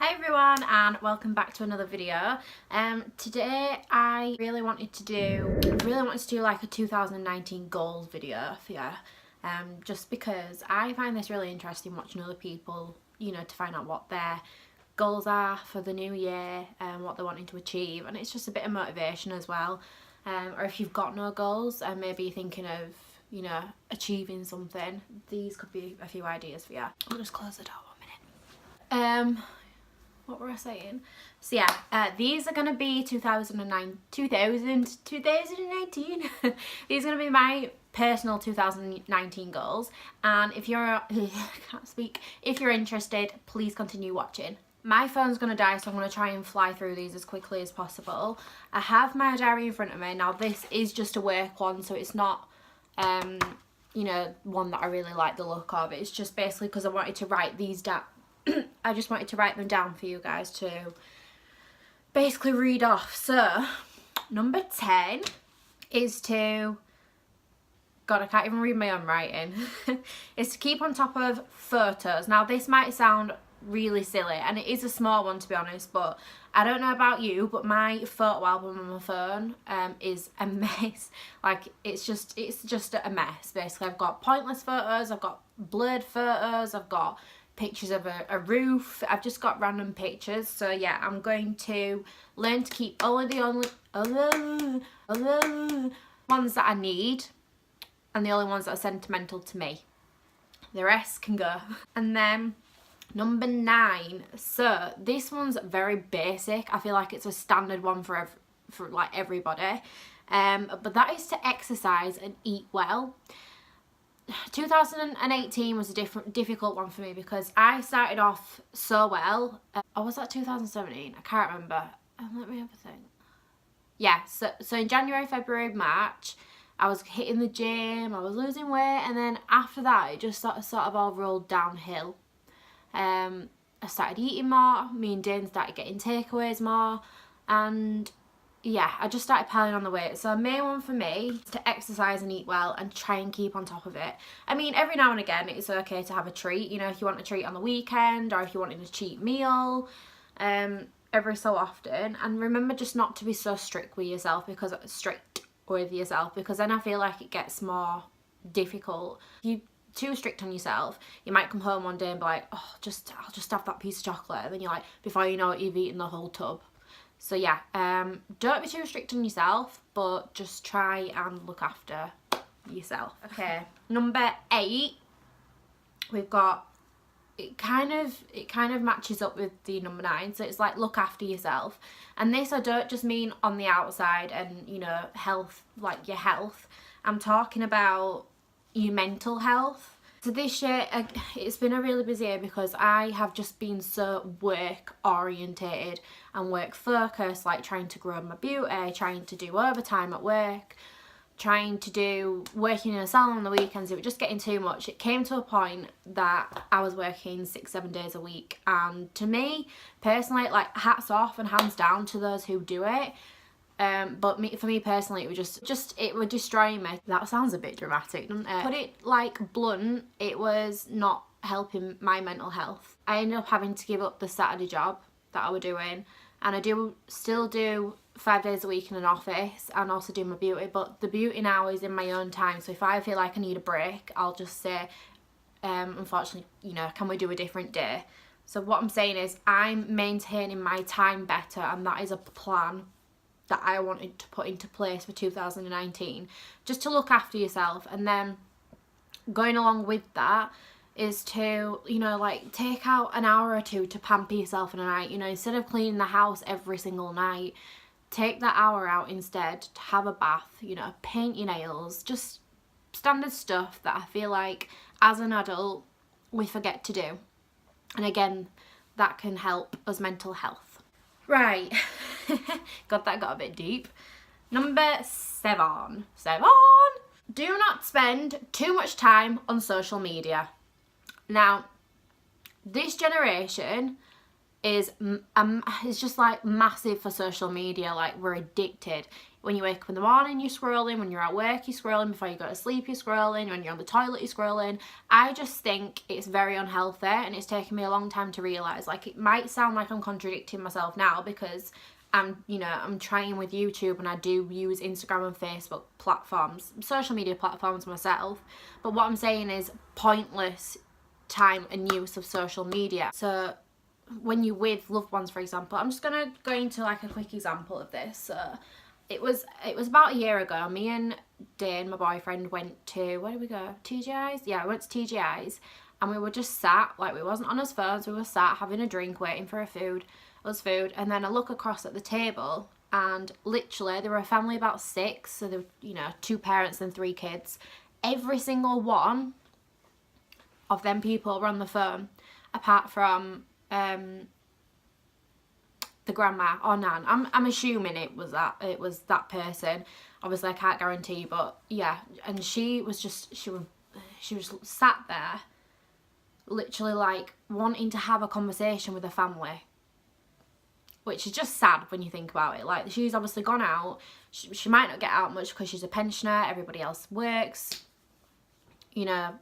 Hi everyone and welcome back to another video. Today I really wanted to do like a 2019 goals video for you. Just because I find this really interesting watching other people, to find out what their goals are for the new year and what they're wanting to achieve, and it's just a bit of motivation as well. Or if you've got no goals and maybe you're thinking of, achieving something, these could be a few ideas for you. I'll just close the door 1 minute. What were I saying? So yeah, these are going to be 2019. These are going to be my personal 2019 goals, and if you're if you're interested, please continue watching. My phone's going to die, so I'm going to try and fly through these as quickly as possible. I have my diary in front of me. Now this is just a work one, so it's not one that I really like the look of. It's just basically because I wanted to write these down. I just wanted to write them down for you guys to basically read off. So, number 10 is to... God, I can't even read my own writing. Is to keep on top of photos. Now, this might sound really silly, and it is a small one to be honest, but I don't know about you, but my photo album on my phone is a mess. Like, it's just a mess, basically. I've got pointless photos, I've got blurred photos, I've got pictures of a roof. I've just got random pictures. So yeah, I'm going to learn to keep only the ones that I need and the only ones that are sentimental to me. The rest can go. And then number 9. So this one's very basic. I feel like it's a standard one for like everybody. But that is to exercise and eat well. 2018 was a difficult one for me because I started off so well. Or was that 2017? I can't remember. Let me have a think. Yeah, so in January, February, March, I was hitting the gym, I was losing weight, and then after that, it just sort of all rolled downhill. I started eating more, me and Dane started getting takeaways more, and yeah, I just started piling on the weight. So the main one for me is to exercise and eat well and try and keep on top of it. I mean, every now and again it's okay to have a treat, if you want a treat on the weekend or if you wanted a cheat meal, every so often. And remember just not to be so strict with yourself, because then I feel like it gets more difficult. If you're too strict on yourself, you might come home one day and be like, oh, I'll just have that piece of chocolate, and then you're like, before you know it, you've eaten the whole tub. So yeah, don't be too strict on yourself, but just try and look after yourself. Okay, number 8, we've got, it kind of matches up with the number 9, so it's like look after yourself. And this I don't just mean on the outside and, health, like your health. I'm talking about your mental health. So this year, it's been a really busy year because I have just been so work orientated and work focused, like trying to grow my beauty, trying to do overtime at work, working in a salon on the weekends. It was just getting too much. It came to a point that I was working 6-7 days a week, and to me personally, like, hats off and hands down to those who do it. But for me personally, it would destroy me. That sounds a bit dramatic, doesn't it? Put it like blunt, it was not helping my mental health. I ended up having to give up the Saturday job that I was doing, and I still do 5 days a week in an office and also do my beauty, but the beauty now is in my own time. So if I feel like I need a break, I'll just say, unfortunately, can we do a different day? So what I'm saying is I'm maintaining my time better, and that is a plan that I wanted to put into place for 2019, just to look after yourself. And then going along with that is to, like, take out an hour or two to pamper yourself in a night. Instead of cleaning the house every single night, take that hour out instead to have a bath, paint your nails, just standard stuff that I feel like as an adult we forget to do. And again, that can help us mental health. Right, God, that got a bit deep. Number 7. Do not spend too much time on social media. Now, this generation, is just like massive for social media. Like, we're addicted. When you wake up in the morning, you're scrolling. When you're at work, you're scrolling. Before you go to sleep, you're scrolling. When you're on the toilet, you're scrolling. I just think it's very unhealthy, and it's taken me a long time to realise. Like, it might sound like I'm contradicting myself now, because I'm trying with YouTube, and I do use Instagram and Facebook platforms, social media platforms myself. But what I'm saying is pointless time and use of social media. So when you're with loved ones, for example, I'm just gonna go into like a quick example of this. So it was about a year ago. Me and Dane, my boyfriend, went to, where did we go? TGI's? Yeah, we went to TGI's, and we were just sat, like, we wasn't on his phones, we were sat having a drink, waiting for food, and then I look across at the table, and literally there were a family about 6, so there were, you know, 2 parents and 3 kids. Every single one of them people were on the phone, apart from the grandma or nan. I'm assuming it was that person. Obviously I can't guarantee, but yeah. And she was sat there, literally like wanting to have a conversation with her family, which is just sad when you think about it. Like, she's obviously gone out. She might not get out much because she's a pensioner. Everybody else works, you know.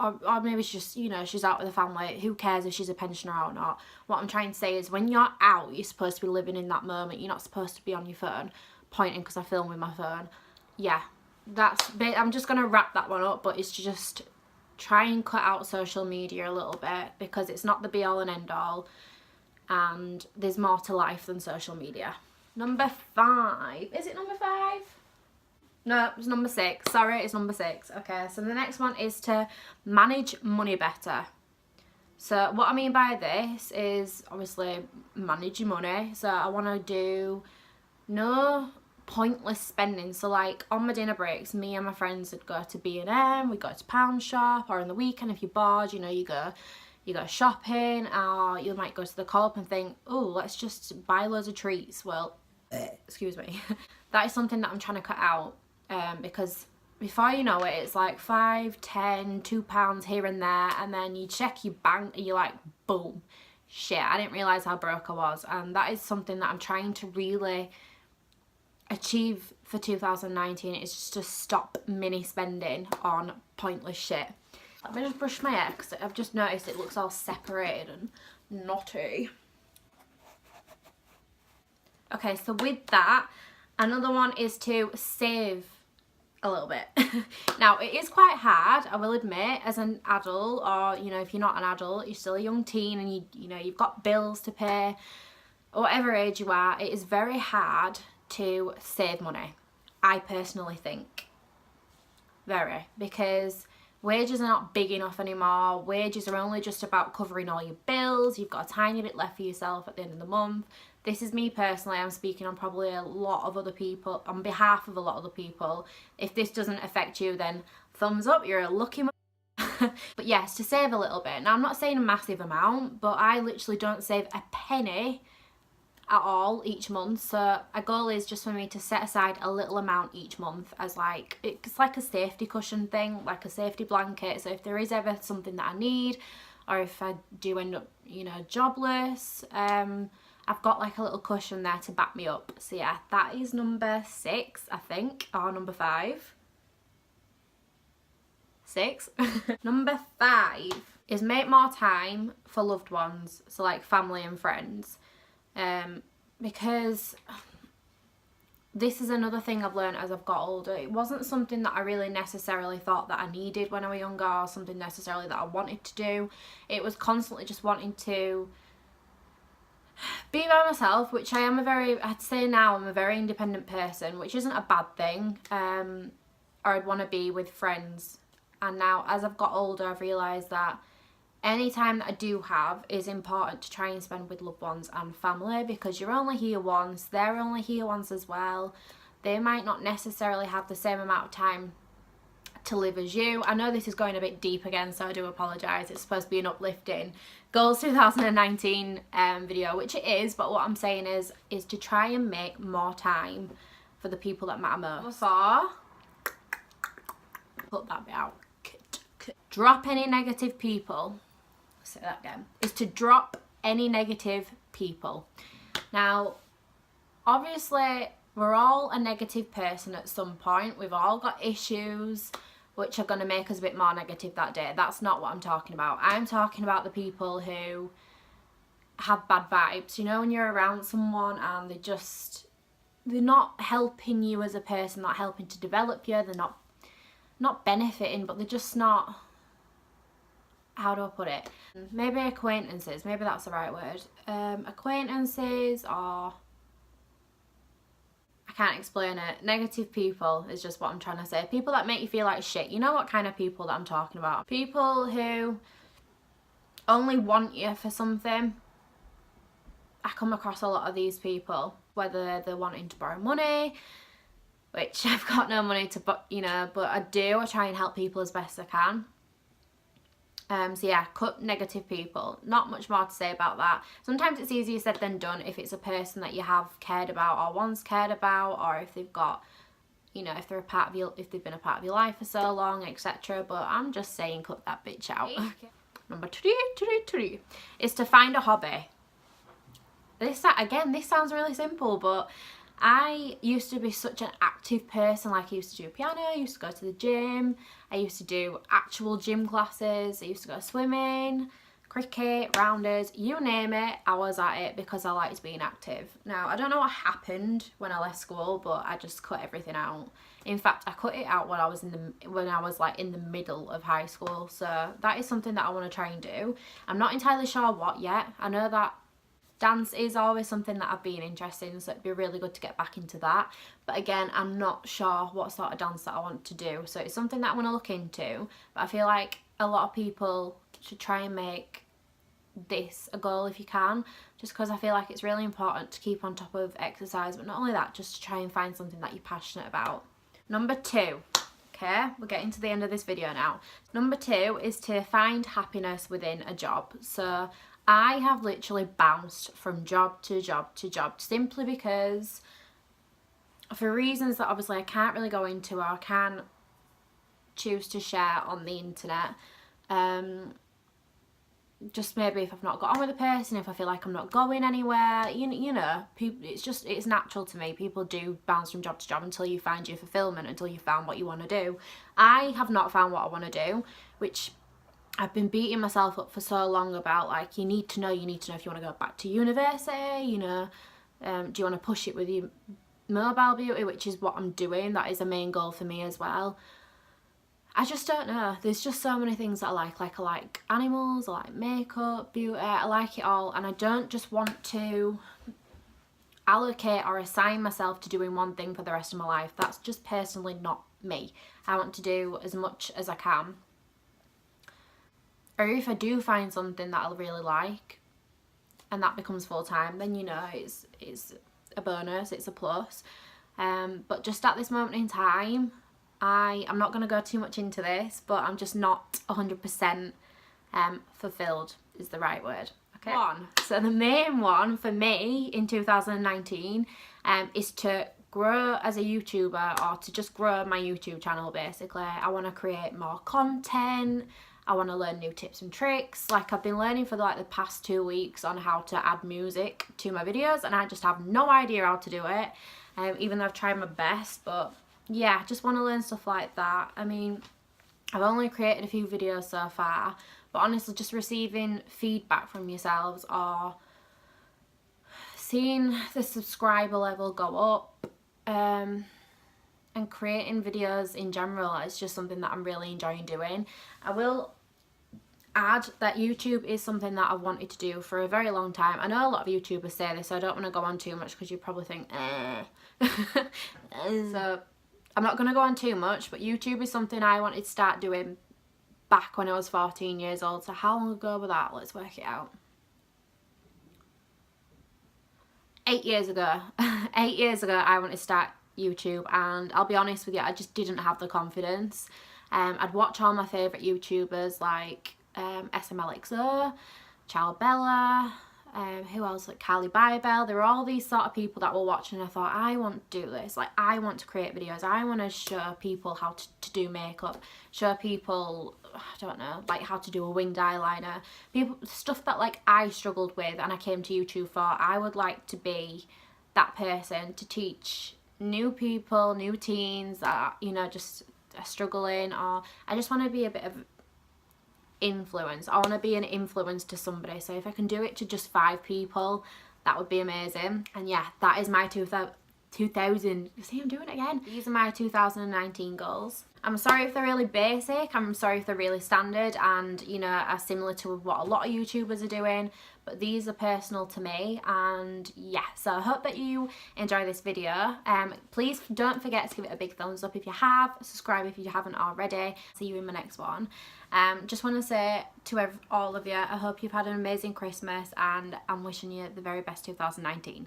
Or maybe she's just, you know, she's out with the family. Who cares if she's a pensioner or not? What I'm trying to say is, when you're out, you're supposed to be living in that moment. You're not supposed to be on your phone pointing, because I film with my phone. Yeah, I'm just going to wrap that one up, but it's just try and cut out social media a little bit, because it's not the be all and end all, and there's more to life than social media. Number 5. Is it number 5? No, it's number 6. Sorry, it's number 6. Okay, so the next one is to manage money better. So what I mean by this is, obviously, manage your money. So I want to do no pointless spending. So like, on my dinner breaks, me and my friends would go to B&M, we go to Pound Shop, or on the weekend if you're bored, you know, you go shopping, or you might go to the Co-op and think, oh, let's just buy loads of treats. Well, excuse me. That is something that I'm trying to cut out. Because before you know it, it's like 5, 10, £2 here and there, and then you check your bank and you're like, boom, shit, I didn't realise how broke I was. And that is something that I'm trying to really achieve for 2019, is just to stop mini spending on pointless shit. Let me just brush my hair, because I've just noticed it looks all separated and knotty. Okay, so with that, another one is to save a little bit. Now, it is quite hard, I will admit, as an adult, or, you know, if you're not an adult, you're still a young teen, and you know, you've got bills to pay, or whatever age you are, it is very hard to save money, I personally think. Very. Because wages are not big enough anymore. Wages are only just about covering all your bills. You've got a tiny bit left for yourself at the end of the month. This is me personally. I'm speaking on probably a lot of other people, on behalf of a lot of other people. If this doesn't affect you, then thumbs up, you're a lucky But yes, to save a little bit. Now, I'm not saying a massive amount, but I literally don't save a penny at all each month. So a goal is just for me to set aside a little amount each month as like, it's like a safety cushion thing, like a safety blanket. So if there is ever something that I need, or if I do end up, you know, jobless, I've got like a little cushion there to back me up. So yeah, that is number 6, I think, or number 5. 6. Number 5 is make more time for loved ones, so like family and friends. Because this is another thing I've learned as I've got older. It wasn't something that I really necessarily thought that I needed when I was younger, or something necessarily that I wanted to do. It was constantly just wanting to be by myself, which I am I'd say now I'm a very independent person, which isn't a bad thing. Or I'd want to be with friends. And now as I've got older, I've realised that any time that I do have is important to try and spend with loved ones and family, because you're only here once, they're only here once as well. They might not necessarily have the same amount of time to live as you. I know this is going a bit deep again, so I do apologise. It's supposed to be an uplifting goals 2019 video, which it is, but what I'm saying is to try and make more time for the people that matter most. Put that bit out. Drop any negative people. Say that again. Is to drop any negative people. Now, obviously, we're all a negative person at some point. We've all got issues which are going to make us a bit more negative that day. That's not what I'm talking about. I'm talking about the people who have bad vibes. You know, when you're around someone and they're not helping you as a person, not helping to develop you, they're not benefiting, but they're just not, how do I put it? Maybe acquaintances, maybe that's the right word. Acquaintances, or I can't explain it. Negative people is just what I'm trying to say. People that make you feel like shit. You know what kind of people that I'm talking about. People who only want you for something. I come across a lot of these people, whether they're wanting to borrow money, which I've got no money to, but I try and help people as best I can. So yeah, cut negative people. Not much more to say about that. Sometimes it's easier said than done if it's a person that you have cared about or once cared about, or if they've got, if they're if they've been a part of your life for so long, etc. But I'm just saying, cut that bitch out. Okay. Number three is to find a hobby. This sounds really simple, but I used to be such an active person. Like, I used to do piano, I used to go to the gym, I used to do actual gym classes, I used to go swimming, cricket, rounders, you name it, I was at it because I liked being active. Now, I don't know what happened when I left school, but I just cut everything out. In fact, I cut it out when I was like in the middle of high school. So that is something that I want to try and do. I'm not entirely sure what yet. I know that dance is always something that I've been interested in, so it'd be really good to get back into that. But again, I'm not sure what sort of dance that I want to do. So it's something that I want to look into. But I feel like a lot of people should try and make this a goal if you can. Just because I feel like it's really important to keep on top of exercise. But not only that, just to try and find something that you're passionate about. Number 2. Okay, we're getting to the end of this video now. Number 2 is to find happiness within a job. So I have literally bounced from job to job to job simply because, for reasons that obviously I can't really go into or I can't choose to share on the internet. Just maybe if I've not got on with a person, if I feel like I'm not going anywhere, people, it's natural to me. People do bounce from job to job until you find your fulfillment, until you found what you want to do. I have not found what I want to do, which I've been beating myself up for so long about. Like, you need to know if you want to go back to university, do you want to push it with your mobile beauty, which is what I'm doing. That is a main goal for me as well. I just don't know. There's just so many things that I like. Like, I like animals, I like makeup, beauty, I like it all. And I don't just want to allocate or assign myself to doing one thing for the rest of my life. That's just personally not me. I want to do as much as I can. Or if I do find something that I really like and that becomes full-time, then it's a bonus, it's a plus. But just at this moment in time, I'm not going to go too much into this, but I'm just not 100% fulfilled is the right word. Okay. So the main one for me in 2019 is to grow as a YouTuber, or to just grow my YouTube channel basically. I want to create more content. I want to learn new tips and tricks. Like, I've been learning for like the past 2 weeks on how to add music to my videos, and I just have no idea how to do it, even though I've tried my best. But yeah, I just want to learn stuff like that. I mean, I've only created a few videos so far, but honestly, just receiving feedback from yourselves or seeing the subscriber level go up, and creating videos in general is just something that I'm really enjoying doing. I will add that YouTube is something that I've wanted to do for a very long time. I know a lot of YouTubers say this, so I don't want to go on too much because you probably think, So I'm not going to go on too much, but YouTube is something I wanted to start doing back when I was 14 years old. So how long ago was that? Let's work it out. 8 years ago. 8 years ago I wanted to start YouTube, and I'll be honest with you, I just didn't have the confidence. I'd watch all my favourite YouTubers like SMLXO, Ciao Bella, who else, like Carly Bybel. There were all these sort of people that were watching, and I thought, I want to do this. Like, I want to create videos. I want to show people how to do makeup, show people I don't know, like how to do a winged eyeliner, stuff that like I struggled with and I came to YouTube for. I would like to be that person to teach new people, new teens that, you know, just are struggling, or I just want to be a bit of influence. I want to be an influence to somebody. So if I can do it to just 5 people, that would be amazing. And yeah, that is my 2000, see, I'm doing it again. These are my 2019 goals. I'm sorry if they're really basic, I'm sorry if they're really standard and, you know, are similar to what a lot of YouTubers are doing, but these are personal to me. And yeah, so I hope that you enjoy this video. Please don't forget to give it a big thumbs up if you have, subscribe if you haven't already. See you in my next one. Just want to say to all of you, I hope you've had an amazing Christmas, and I'm wishing you the very best 2019.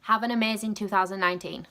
Have an amazing 2019.